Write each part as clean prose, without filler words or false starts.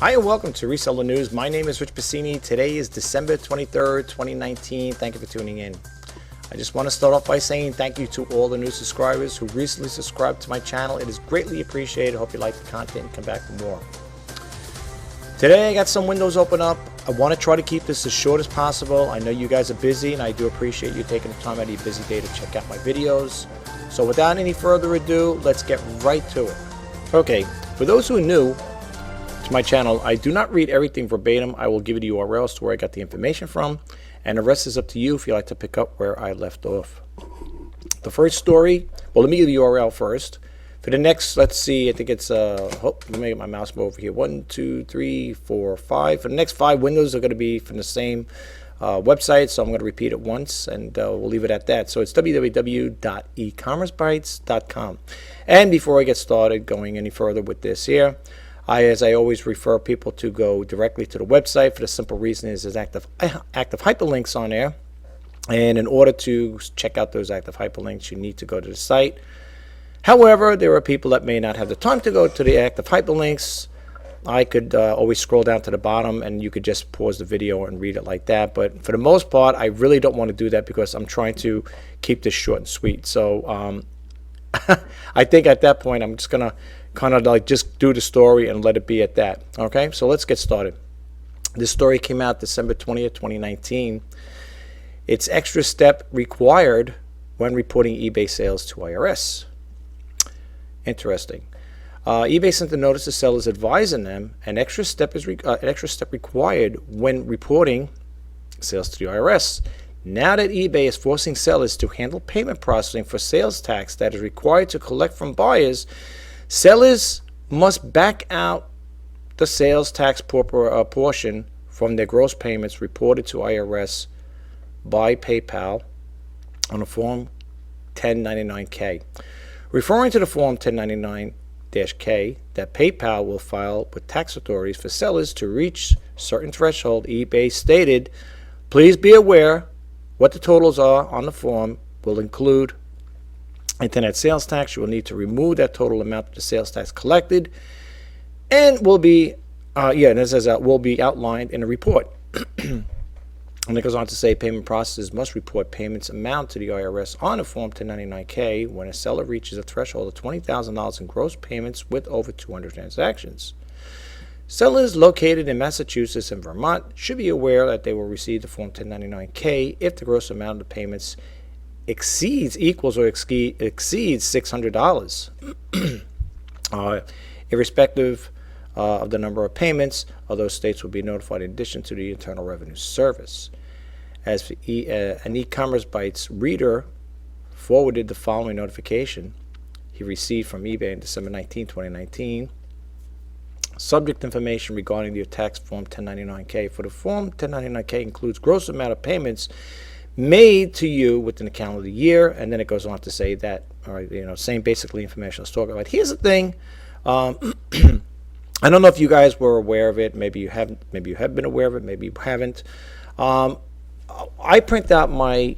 Hi and welcome to Reseller News. My name is Rich Pasini. Today is December 23rd, 2019. Thank you for tuning in. I just want to start off by saying thank you to all the new subscribers who recently subscribed to my channel. It is greatly appreciated. I hope you like the content and come back for more. Today I got some windows open up. I want to try to keep this as short as possible. I know you guys are busy and I do appreciate you taking the time out of your busy day to check out my videos. So without any further ado, let's get right to it. Okay, for those who are new to my channel, I do not read everything verbatim. I will give you the URLs to where I got the information from, and the rest is up to you if you like to pick up where I left off. The first story, well, let me give you the URL first. For the next, let's see, I think it's, let me get my mouse move over here. 1, 2, 3, 4, 5. For the next 5 windows are going to be from the same website, so I'm going to repeat it once, and we'll leave it at that. So it's www.ecommercebytes.com. And before I get started going any further with this here, as I always refer people to go directly to the website for the simple reason is there's active hyperlinks on there. And in order to check out those active hyperlinks, you need to go to the site. However, there are people that may not have the time to go to the active hyperlinks. I could always scroll down to the bottom and you could just pause the video and read it like that. But for the most part, I really don't want to do that because I'm trying to keep this short and sweet. So I think at that point, I'm just going to kind of like just do the story and let it be at that. Okay, so let's get started. This story came out December 20th, 2019. It's extra step required when reporting eBay sales to IRS. Interesting. eBay sent a notice to sellers advising them an extra step required when reporting sales to the IRS. Now that eBay is forcing sellers to handle payment processing for sales tax that is required to collect from buyers, sellers must back out the sales tax portion from their gross payments reported to IRS by PayPal on a Form 1099-K. Referring to the Form 1099-K that PayPal will file with tax authorities for sellers to reach certain threshold, eBay stated, "Please be aware what the totals are on the form will include internet sales tax. You will need to remove that total amount of the sales tax collected and will be and it says will be outlined in a report." And it goes on to say payment processors must report payments amount to the IRS on a Form 1099-K when a seller reaches a threshold of $20,000 in gross payments with over 200 transactions. Sellers located in Massachusetts and Vermont should be aware that they will receive the Form 1099-K if the gross amount of the payments exceeds $600. Irrespective of the number of payments, those states will be notified in addition to the Internal Revenue Service. As for an e-commerce bytes reader forwarded the following notification he received from eBay on December 19, 2019. Subject information regarding the tax Form 1099-K. For the Form 1099-K includes gross amount of payments made to you within the calendar year, and then it goes on to say that, same basically information I was talking about. Here's the thing. I don't know if you guys were aware of it. Maybe you haven't. Maybe you have been aware of it. Maybe you haven't. I print out my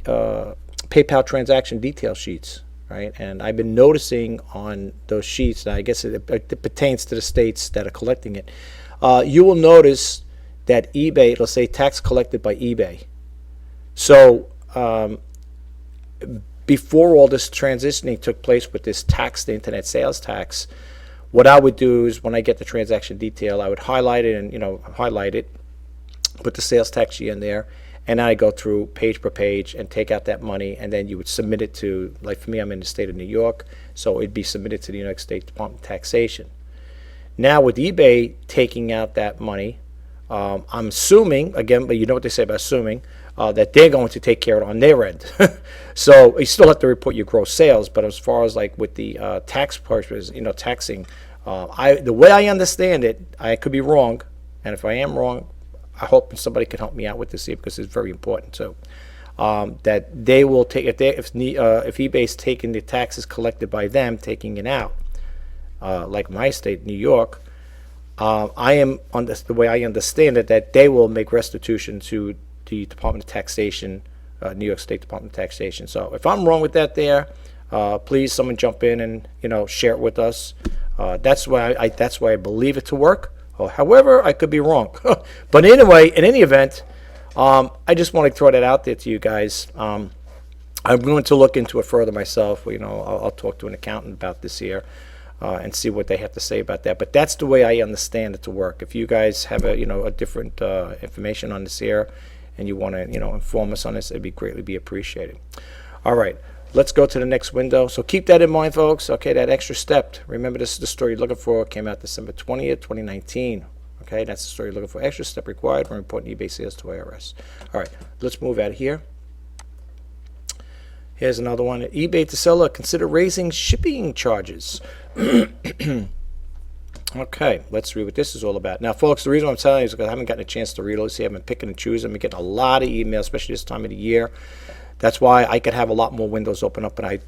PayPal transaction detail sheets, right? And I've been noticing on those sheets, and I guess it pertains to the states that are collecting it. You will notice that eBay, it'll say tax collected by eBay. So before all this transitioning took place with this tax, the internet sales tax, what I would do is when I get the transaction detail, I would highlight it and highlight it, put the sales tax year in there, and then I go through page per page and take out that money, and then you would submit it to, like for me, I'm in the state of New York, so it'd be submitted to the United States Department of Taxation. Now with eBay taking out that money, I'm assuming, again, but you know what they say about assuming, that they're going to take care of it on their end. So you still have to report your gross sales, but as far as like with the tax purposes, taxing, the way I understand it, I could be wrong, and if I am wrong, I hope somebody can help me out with this here because it's very important too. That they will take if eBay's taking the taxes collected by them, taking it out, like my state, New York. I am on this, the way I understand it, that they will make restitution to the Department of Taxation, New York State Department of Taxation. So if I'm wrong with that there, please someone jump in and share it with us. That's why I believe it to work. However, I could be wrong. But anyway, in any event, I just want to throw that out there to you guys. I'm going to look into it further myself. I'll talk to an accountant about this here and see what they have to say about that. But that's the way I understand it to work. If you guys have a different information on this here, and you want to inform us on this, it'd be greatly be appreciated. All right, let's go to the next window. So keep that in mind, folks. Okay, that extra step. Remember, this is the story you're looking for. It came out December 20th, 2019. Okay, that's the story you're looking for. Extra step required when reporting eBay sales to IRS. All right, let's move out of here. Here's another one. eBay to seller, consider raising shipping charges. Okay, let's read what this is all about. Now, folks, the reason I'm telling you is because I haven't gotten a chance to read all this. I've been picking and choosing. I've been getting a lot of emails, especially this time of the year. That's why I could have a lot more windows open up, and I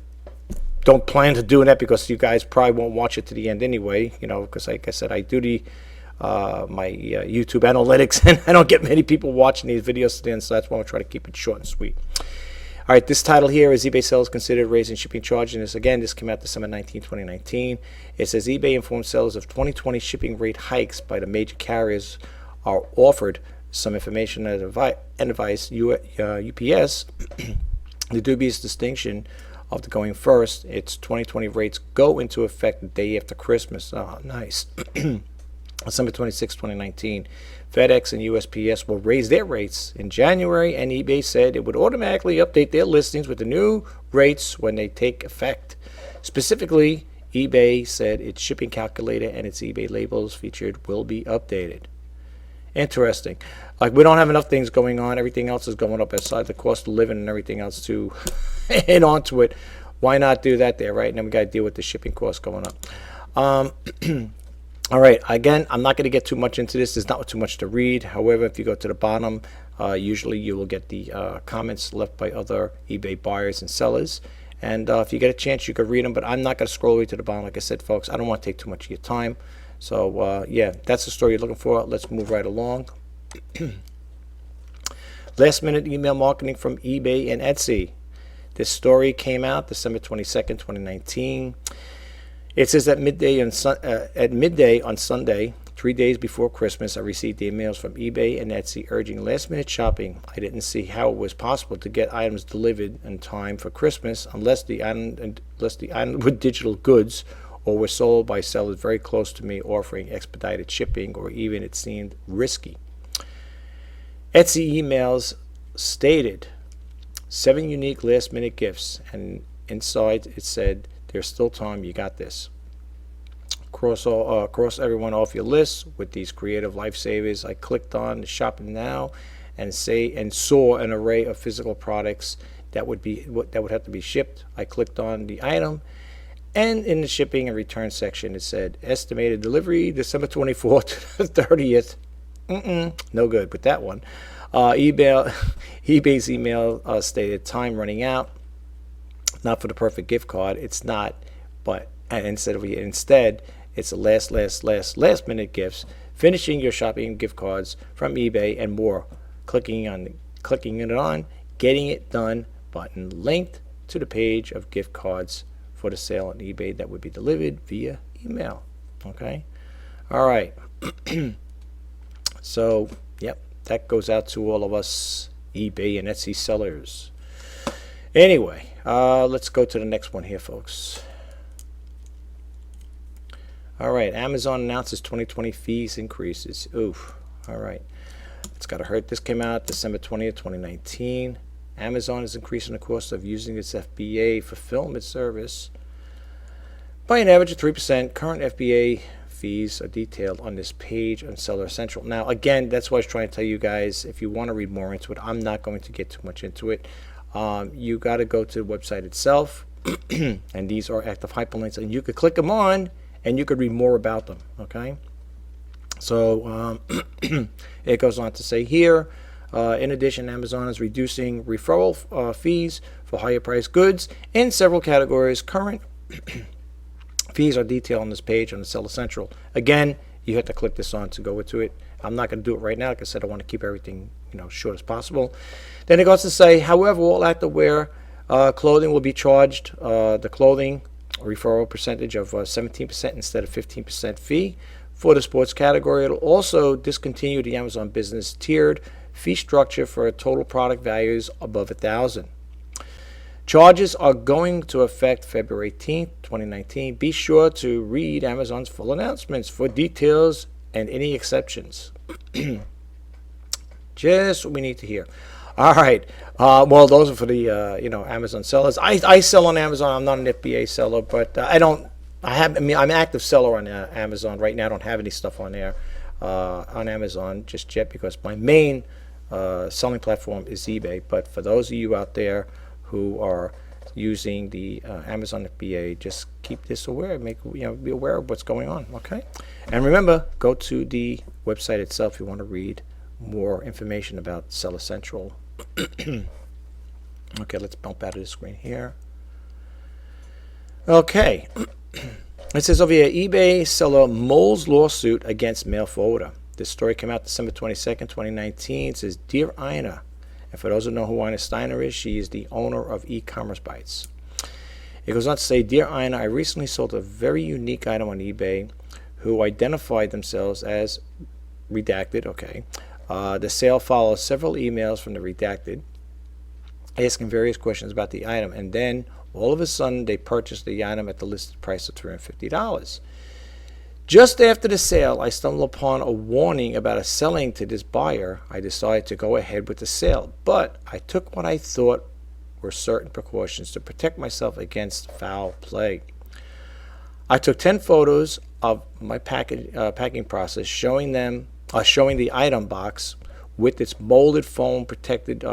don't plan to do that because you guys probably won't watch it to the end anyway. Because like I said, I do my YouTube analytics, and I don't get many people watching these videos today, so that's why I'm trying to keep it short and sweet. All right, this title here is eBay sellers considered raising shipping charges. And this came out December 19, 2019. It says eBay informed sellers of 2020 shipping rate hikes by the major carriers are offered some information and advice. UPS, the dubious distinction of the going first, its 2020 rates go into effect the day after Christmas. Oh, nice. December 26, 2019. FedEx and USPS will raise their rates in January, and eBay said it would automatically update their listings with the new rates when they take effect. Specifically, eBay said its shipping calculator and its eBay labels featured will be updated. Interesting. Like, we don't have enough things going on. Everything else is going up aside the cost of living and everything else to add on to it. Why not do that there, right? And then we got to deal with the shipping costs going up. All right, again, I'm not going to get too much into this. There's not too much to read. However, if you go to the bottom, usually you will get the comments left by other eBay buyers and sellers. And if you get a chance, you could read them, but I'm not going to scroll way to the bottom. Like I said, folks, I don't want to take too much of your time. So, yeah, that's the story you're looking for. Let's move right along. Last-minute email marketing from eBay and Etsy. This story came out December 22nd, 2019. It says at midday on Sunday, 3 days before Christmas, I received emails from eBay and Etsy urging last-minute shopping. I didn't see how it was possible to get items delivered in time for Christmas unless the item were digital goods or were sold by sellers very close to me offering expedited shipping, or even it seemed risky. Etsy emails stated 7 unique last-minute gifts, and inside it said, "There's still time, you got this. Cross everyone off your list with these creative lifesavers." I clicked on Shop Now and saw an array of physical products that would have to be shipped. I clicked on the item, and in the shipping and return section it said estimated delivery December 24th to the 30th. No good with that one. eBay's email stated time running out. Not for the perfect gift card. It's not, but instead, it's the last minute gifts. Finishing your shopping gift cards from eBay and more. Clicking it on, getting it done button linked to the page of gift cards for the sale on eBay that would be delivered via email. Okay, all right. So, yep, that goes out to all of us eBay and Etsy sellers. Anyway, let's go to the next one here, folks. All right, Amazon announces 2020 fees increases. Oof. All right. It's got to hurt. This came out December 20th, 2019. Amazon is increasing the cost of using its FBA fulfillment service by an average of 3%. Current FBA fees are detailed on this page on Seller Central. Now, again, that's what I was trying to tell you guys. If you want to read more into it, I'm not going to get too much into it. You got to go to the website itself, and these are active hyperlinks, and you could click them on, and you could read more about them. Okay, so it goes on to say here, in addition, Amazon is reducing referral fees for higher priced goods in several categories. Current fees are detailed on this page on the Seller Central. Again, you have to click this on to go into it. I'm not going to do it right now. Like I said, I want to keep everything short as possible. Then it goes to say, however, all activewear clothing will be charged the clothing referral percentage of 17% instead of 15% fee for the sports category. It'll also discontinue the Amazon Business tiered fee structure for total product values above $1,000. Charges are going to affect February 18th, 2019. Be sure to read Amazon's full announcements for details and any exceptions. Just what we need to hear. All right. Well, those are for the Amazon sellers. I sell on Amazon. I'm not an FBA seller, but I'm an active seller on Amazon right now. I don't have any stuff on there on Amazon just yet because my main selling platform is eBay. But for those of you out there who are using the Amazon FBA, just keep this aware. Be aware of what's going on. Okay. And remember, go to the website itself if you want to read more information about Seller Central. Okay, let's bump out of the screen here. Okay. It says over here, eBay seller Mole's lawsuit against mail forwarder. This story came out December 22nd, 2019. It says, Dear Ina, and for those who know who Ina Steiner is, she is the owner of E-Commerce Bytes. It goes on to say, Dear Ina, I recently sold a very unique item on eBay who identified themselves as redacted. Okay. The sale follows several emails from the redacted asking various questions about the item, and then all of a sudden they purchased the item at the listed price of $350. Just after the sale, I stumbled upon a warning about a selling to this buyer. I decided to go ahead with the sale, but I took what I thought were certain precautions to protect myself against foul play. I took 10 photos of my packing process, showing the item box with its molded foam protected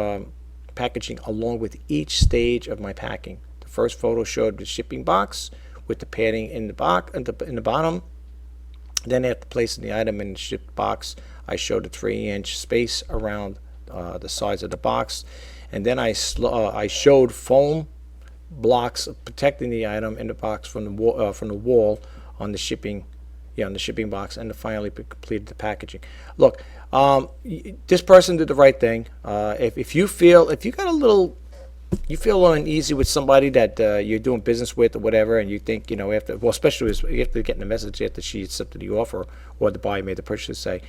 packaging along with each stage of my packing. The first photo showed the shipping box with the padding in the bottom. Then after placing the item in the shipped box, I showed a 3-inch space around the sides of the box, and then I showed foam blocks protecting the item in the box from the wall on the shipping box, and finally completed the packaging. Look, this person did the right thing. If you feel a little uneasy with somebody that you're doing business with or whatever, and you think, especially after getting the message after she accepted the offer or the buyer made the purchase, say,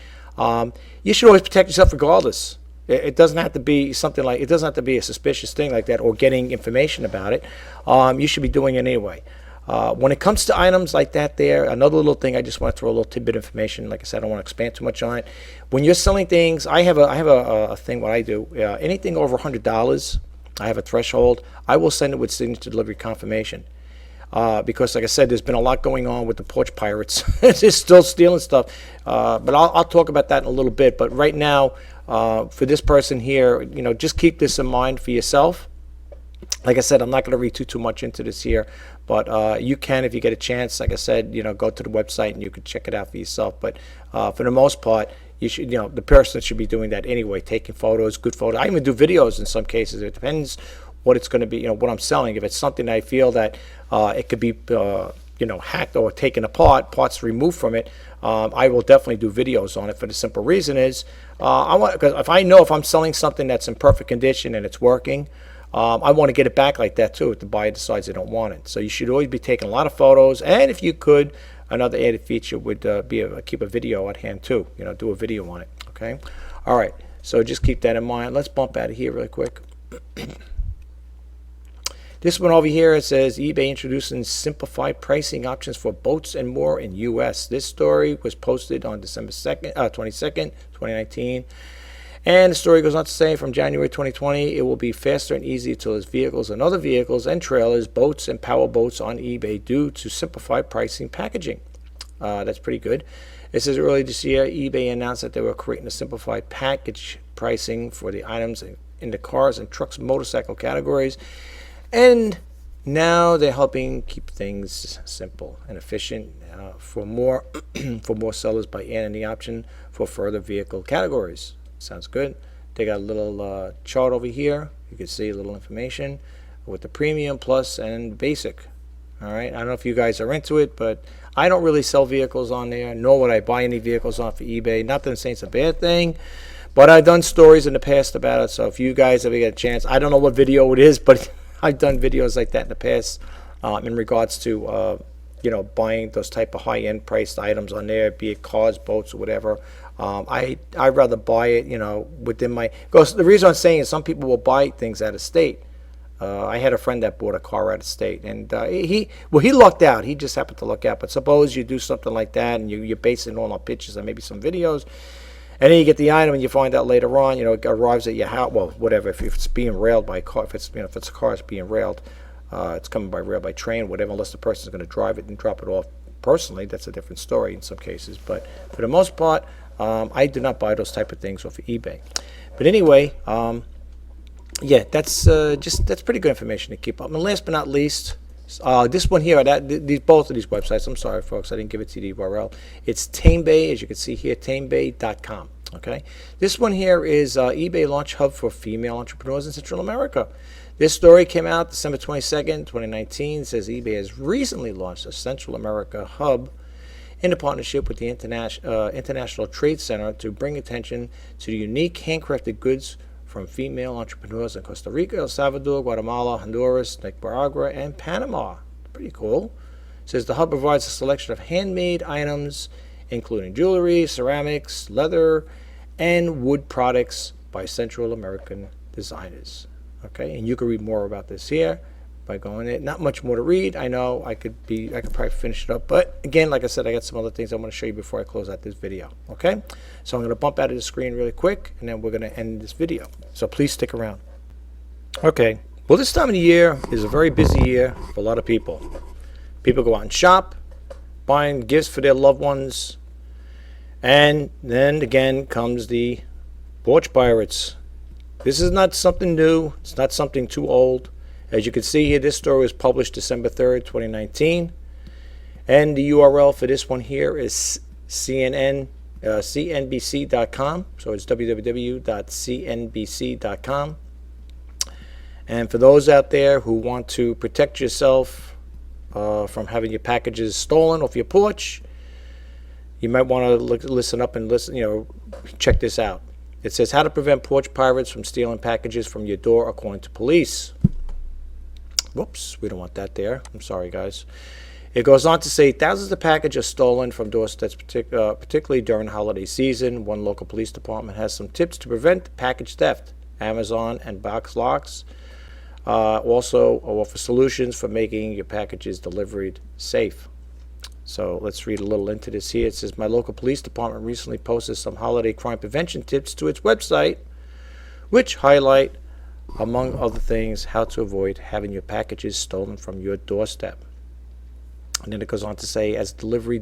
you should always protect yourself regardless. It doesn't have to be it doesn't have to be a suspicious thing like that or getting information about it. You should be doing it anyway. When it comes to items like that there, another little thing I just want to throw a little tidbit of information. Like I said, I don't want to expand too much on it. When you're selling things, I have a thing what I do. Anything over $100, I have a threshold. I will send it with signature delivery confirmation. Because like I said, there's been a lot going on with the porch pirates. They're still stealing stuff. But I'll talk about that in a little bit. But right now, for this person here, just keep this in mind for yourself. Like I said, I'm not going to read too much into this here, but you can, if you get a chance, like I said, go to the website and you can check it out for yourself. But for the most part, you should, the person should be doing that anyway, taking photos, good photos. I even do videos in some cases. It depends what it's going to be, what I'm selling. If it's something I feel that it could be, hacked or taken apart, parts removed from it, I will definitely do videos on it. For the simple reason is, because if I know if I'm selling something that's in perfect condition and it's working, I want to get it back like that too if the buyer decides they don't want it. So you should always be taking a lot of photos, and if you could, another added feature would be keep a video at hand too. Do a video on it. Okay. All right. So just keep that in mind. Let's bump out of here really quick. This one over here, it says eBay introducing simplified pricing options for boats and more in U.S. This story was posted on December 22nd, 2019. And the story goes on to say, from January 2020, it will be faster and easier to list vehicles and other vehicles and trailers, boats and power boats on eBay due to simplified pricing packaging. That's pretty good. It says earlier this year, eBay announced that they were creating a simplified package pricing for the items in the cars and trucks and motorcycle categories. And now they're helping keep things simple and efficient for more sellers by adding the option for further vehicle categories. Sounds good. They got a little chart over here. You can see a little information with the premium, plus, and basic. All right. I don't know if you guys are into it, but I don't really sell vehicles on there, nor would I buy any vehicles off of eBay. Not that I'm saying it's a bad thing, but I've done stories in the past about it. So if you guys ever get a chance, I don't know what video it is, but I've done videos like that in the past in regards to buying those type of high-end priced items on there, be it cars, boats, or whatever. I'd rather buy it, within my, because the reason I'm saying is some people will buy things out of state. I had a friend that bought a car out of state, and he lucked out. He just happened to luck out. But suppose you do something like that, and you're basing it all on pictures and maybe some videos, and then you get the item, and you find out later on, it arrives at your house. Well, whatever. If it's being railed by a car, if it's a car, it's being railed. It's coming by rail, by train, whatever. Unless the person's going to drive it and drop it off personally, that's a different story in some cases. But for the most part, I do not buy those type of things off of eBay. But anyway, yeah, that's pretty good information to keep up. And last but not least, this one here, both of these websites, I'm sorry folks, I didn't give it to you the URL. It's Tamebay, as you can see here, tamebay.com. Okay, this one here is eBay launch hub for female entrepreneurs in Central America. This story came out December 22nd, 2019. It says eBay has recently launched a Central America hub in a partnership with the International Trade Center to bring attention to the unique handcrafted goods from female entrepreneurs in Costa Rica, El Salvador, Guatemala, Honduras, Nicaragua, and Panama. Pretty cool. It says the hub provides a selection of handmade items, including jewelry, ceramics, leather, and wood products by Central American designers. Okay, and you can read more about this here by going there. Not much more to read. I know I could probably finish it up, but again, like I said, I got some other things I want to show you before I close out this video. Okay, so I'm going to bump out of the screen really quick, and then we're going to end this video. So please stick around. Okay, well, this time of the year is a very busy year for a lot of people. People go out and shop, buying gifts for their loved ones, and then again comes the porch pirates. This is not something new. It's not something too old. As you can see here, this story was published December 3rd, 2019. And the URL for this one here is CNBC.com. So it's www.cnbc.com. And for those out there who want to protect yourself from having your packages stolen off your porch, you might want to listen up and check this out. It says how to prevent porch pirates from stealing packages from your door according to police. Whoops, we don't want that there. I'm sorry, guys. It goes on to say thousands of packages are stolen from doorsteps, particularly during the holiday season. One local police department has some tips to prevent package theft. Amazon and Box Locks also offer solutions for making your packages delivered safe. So let's read a little into this here. It says, my local police department recently posted some holiday crime prevention tips to its website, which highlight, among other things, how to avoid having your packages stolen from your doorstep. And then it goes on to say, as delivery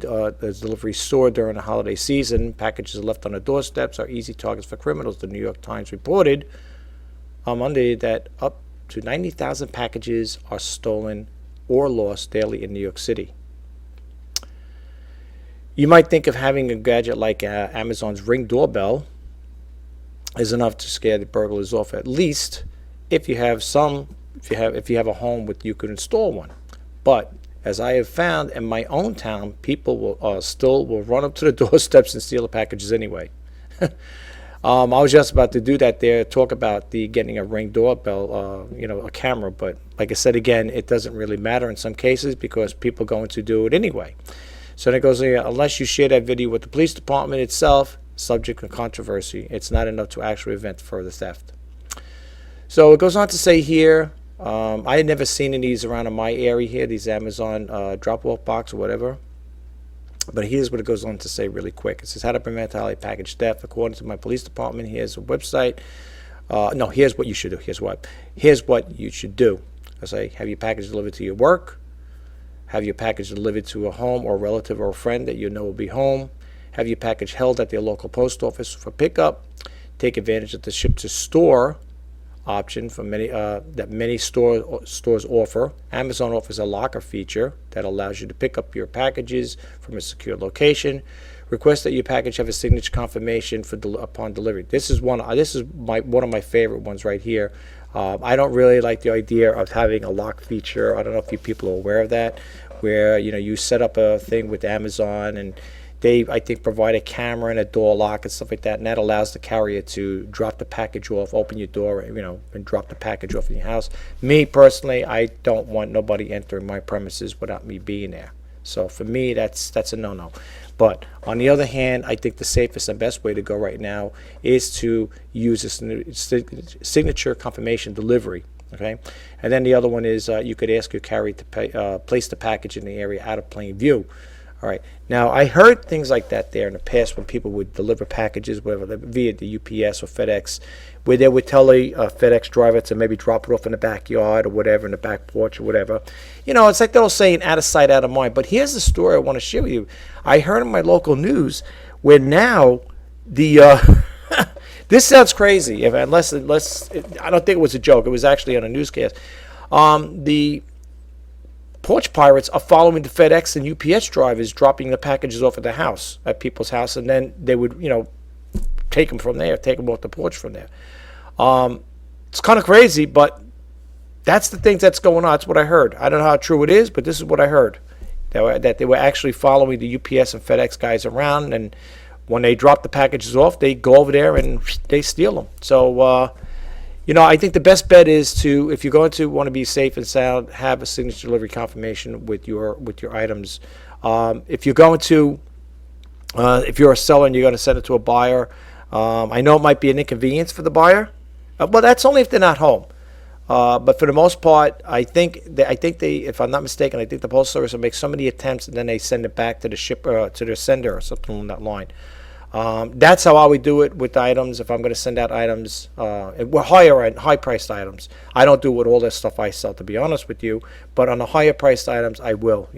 soar during the holiday season, packages left on the doorsteps are easy targets for criminals. The New York Times reported on Monday that up to 90,000 packages are stolen or lost daily in New York City. You might think of having a gadget like Amazon's Ring doorbell is enough to scare the burglars off, at least if you have a home with you could install one. But as I have found in my own town, people will run up to the doorsteps and steal the packages anyway. I was just about to do that there, talk about getting a Ring doorbell, a camera. But like I said again, it doesn't really matter in some cases because people are going to do it anyway. So then it goes here, unless you share that video with the police department itself, subject to controversy, it's not enough to actually prevent further theft. So it goes on to say here, I had never seen any of these around in my area here, these Amazon drop-off box or whatever. But here's what it goes on to say really quick. It says how to prevent holiday package theft. According to my police department, here's a website. No, here's what you should do. Here's what you should do. I say, have your package delivered to your work. Have your package delivered to a home or a relative or a friend that you know will be home. Have your package held at their local post office for pickup. Take advantage of the ship to store option for many stores offer. Amazon offers a locker feature that allows you to pick up your packages from a secure location. Request that your package have a signature confirmation upon delivery. This is one of my favorite ones right here. I don't really like the idea of having a lock feature. I don't know if you people are aware of that, where you set up a thing with Amazon and they, I think, provide a camera and a door lock and stuff like that, and that allows the carrier to drop the package off, open your door, and drop the package off in your house. Me personally, I don't want nobody entering my premises without me being there. So for me, that's a no-no. But on the other hand, I think the safest and best way to go right now is to use this signature confirmation delivery. Okay, and then the other one is you could ask your carrier to place the package in the area out of plain view. All right. Now, I heard things like that there in the past when people would deliver packages, whether via the UPS or FedEx, where they would tell a FedEx driver to maybe drop it off in the backyard or whatever, in the back porch or whatever. You know, it's like they'll say out of sight, out of mind. But here's the story I want to share with you. I heard in my local news where now the this sounds crazy, unless I don't think it was a joke. It was actually on a newscast. The porch pirates are following the FedEx and UPS drivers, dropping the packages off at the house, at people's house, and then they would, take them from there, take them off the porch from there. It's kind of crazy, but that's the thing that's going on. That's what I heard. I don't know how true it is, but this is what I heard. That they were actually following the UPS and FedEx guys around, and when they drop the packages off, they go over there and they steal them. So, I think the best bet is to, if you're going to want to be safe and sound, have a signature delivery confirmation with your items. If you're going to, if you're a seller and you're going to send it to a buyer, I know it might be an inconvenience for the buyer, but that's only if they're not home. But for the most part, I think they, if I'm not mistaken, I think the Postal Service will make so many attempts and then they send it back to the shipper, to their sender or something along that line. That's how I would do it with items. If I'm going to send out items, high-priced items, I don't do it with all that stuff I sell, to be honest with you. But on the higher-priced items, I will,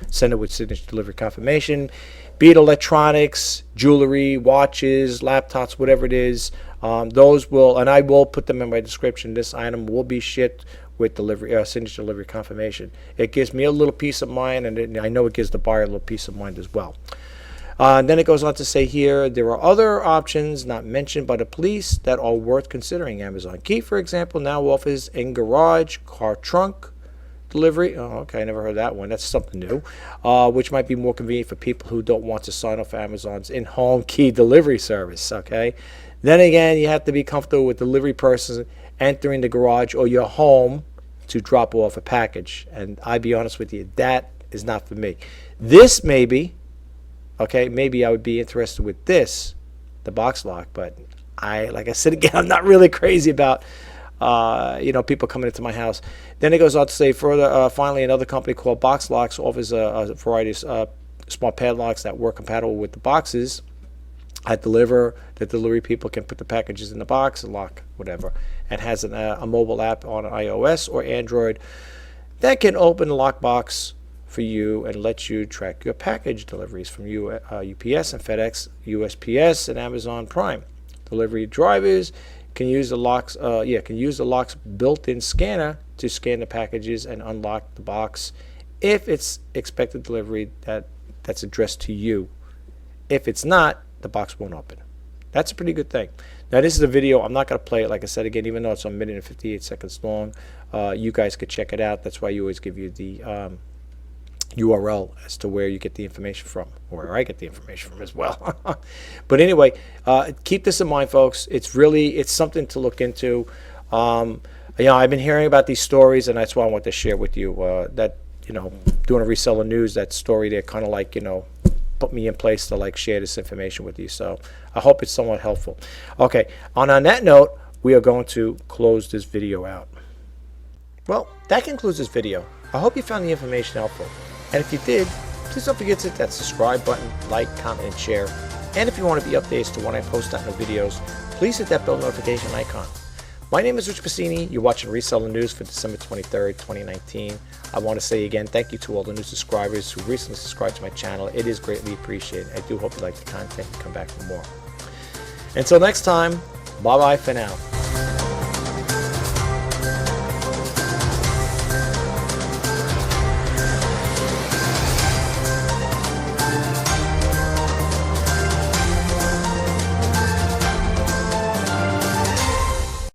send it with signature delivery confirmation. Be it electronics, jewelry, watches, laptops, whatever it is, those will, and I will put them in my description. This item will be shipped with delivery, signature delivery confirmation. It gives me a little peace of mind, and I know it gives the buyer a little peace of mind as well. And then it goes on to say here, there are other options not mentioned by the police that are worth considering. Amazon Key, for example, now offers in-garage, car trunk delivery. Oh, okay, I never heard that one. That's something new, which might be more convenient for people who don't want to sign up for Amazon's in-home key delivery service, okay? Then again, you have to be comfortable with delivery person entering the garage or your home to drop off a package. And I'll be honest with you, that is not for me. This maybe. Okay, maybe I would be interested with this, the box lock, but like I said again, I'm not really crazy about, people coming into my house. Then it goes on to say further, finally, another company called Box Locks offers a variety of smart padlocks that work compatible with the boxes. The delivery people can put the packages in the box and lock whatever. And has a mobile app on iOS or Android that can open the lockbox for you and let you track your package deliveries from UPS and FedEx, USPS, and Amazon Prime. Delivery drivers can use the lock's built-in scanner to scan the packages and unlock the box if it's expected delivery that's addressed to you. If it's not, the box won't open. That's a pretty good thing. Now, this is a video. I'm not going to play it, like I said again, even though it's a minute and 58 seconds long. You guys could check it out. That's why you always give you the URL as to where you get the information from, or where I get the information from as well. But anyway, keep this in mind, folks. It's something to look into. I've been hearing about these stories, and that's why I want to share with you doing a reseller news, that story there kind of put me in place to share this information with you. So I hope it's somewhat helpful. Okay, on that note, we are going to close this video out. Well, that concludes this video. I hope you found the information helpful. And if you did, please don't forget to hit that subscribe button, like, comment, and share. And if you want to be updated to when I post out new videos, please hit that bell notification icon. My name is Rich Pasini. You're watching Reseller News for December 23rd, 2019. I want to say again, thank you to all the new subscribers who recently subscribed to my channel. It is greatly appreciated. I do hope you like the content and come back for more. Until next time, bye-bye for now.